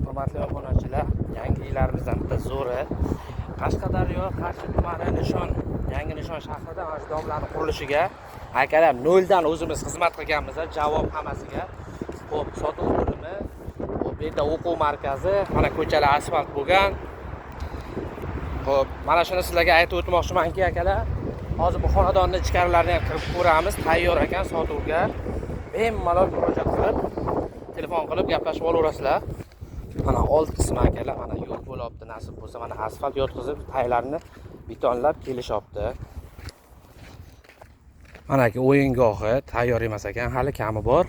Hurmatli obunachilar, yangi yillarimizdan bitta zo'ri Qashqadaryo Qarshi tumani yangi Nishon shahrida mana shu domlarning qurilishiga akalar noldan o'zimiz xizmat qilganmiz. Javob hammasiga. Xo'p, sotuv bo'limi, bu yerda o'quv markazi, mana ko'chalar asfalt bo'lgan. Xo'p, mana shuni sizlarga aytib o'tmoqchimanki, akalar, hozir bu xonadonning ichkarilarini ham kirib ko'ramiz. Tayyor ekan sotuvga. Bemalol murojaat qilib, telefon qilib gaplashib olaverasizlar. Mana old qismi akalar, mana yo'l bo'lyapti, nasib bo'lsa mana asfalt yotqizib, taylarni betonlab kelishyapti. Mana ki o'yingohi tayyor emas ekan, hali kami bor.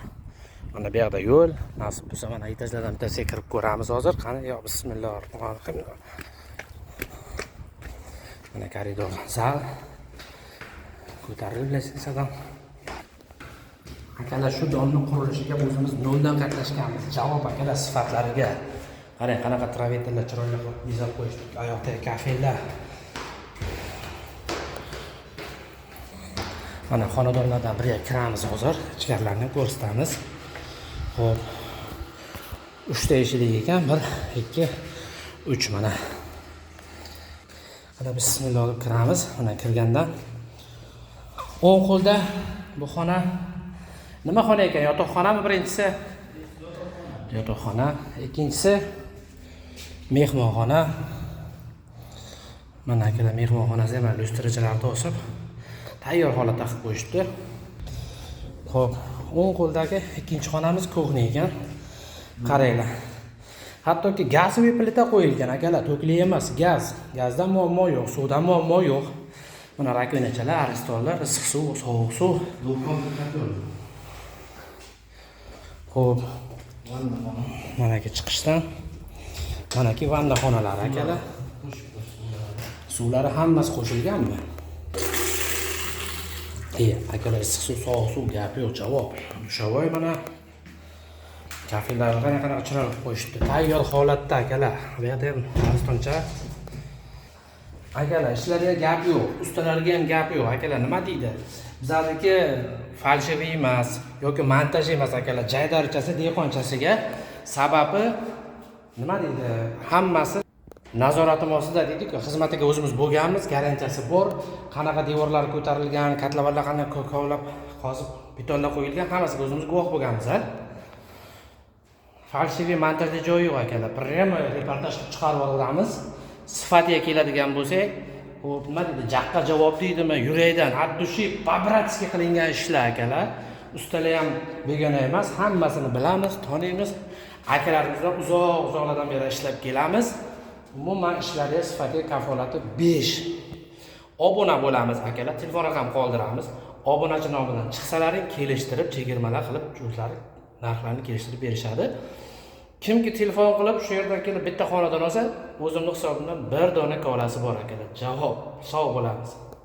Mana bu yerda yo'l, nasib bo'lsa mana etajlardan bittasiga kirib ko'ramiz hozir. Qani, yo bismillahirrohmanirrohim. Mana koridor, zal. Ko'tarilib bilasizlar. Akalar, shu domning qurilishiga o'zimiz noldan qatnashganmiz. Javob akalar sifatlariga. Qarang, qanaqa travertenlar chiroyli qilib bezab qo'yishdik. Oyoqdagi kafellar. Mana xonadonlardan biriga kiramiz hozir. Ichkarilarni ko'rsatamiz. Xo'p. 3 ta eshik ekan. 1, 2, 3 mana. Mana bismillah olib kiramiz. Mana kirgandan o'ng qo'lda bu xona nima xona ekan? Yotoqxonami birinchisi? Yotoqxona, ikkinchisi mehmonxona. Mana akalar mehmonxonasi ham lyustrachalarni osib tayyor holatda qilib qo'yishdi. Xo'p, o'ng qo'ldagi ikkinchi xonamiz kuxnya ekan. Qaranglar. Hattoki gazli plita qo'yilgan akalar, to'kli emas, gaz. Gazdan muammo yo'q, suvdan muammo yo'q. Mana rakvinachalar, aristonlar, issiq suv, sovuq suv. Xo'p, mana ki chiqishdan mana ki vanda xonalari akalar. Suvlari hammasi qo'shilganmi? Akalar, issiq suv, sovuq suv gap yo'q, javob. Shovoy mana kafellarni qanaqa chiroyli qo'yishdi. Tayyor holatda akalar. Bu yerda ham aristoncha. Akalar, ishlarga gap yo'q, ustalarga ham gap yo'q. Akalar, nima deydi? Bizlarniki falsheviy emas yoki montaj emas akalar, jaydarichasi, dehqonchasiga. Sababi nima deydi? Hammasi nazoratim ostida deydi-ku, xizmatiga o'zimiz bo'lganmiz, garantiyasi bor. Qanaqa devorlar ko'tarilgan, katlavallar qanaqa kovlab, hozir betonlar qo'yilgan, hammasiga o'zimiz guvoh bo'lganmiz, ha? Falsheviy montajli joyi yo'q akalar. Prямо reportaj qilib chiqarib olamiz. Sifatiga keladigan bo'lsak, xo'p, nima deydi? Jaqqa javob deydimi? Yurakdan, haddushi, vibratskiy qilingan ishlar akalar. Ustalar ham begona emas, hammasini bilamiz, taniymiz. Akalarimiz bilan uzoq-uzoqlardan beri ishlab kelamiz. Umuman ishlari sifatiga kafolati 5. Obuna bo'lamiz akalar, telefon raqam qoldiramiz. Obunachi nomidan chiqsalaring kelishtirib, chegirmalar qilib, o'zlari narxlarni kelishtirib berishadi. Kimki telefon qilib shu yerdan kelib bitta xonadon olsa, o'zimning hisobimdan 1 dona kolasi bor akalar. Javob, sog' bo'lamiz.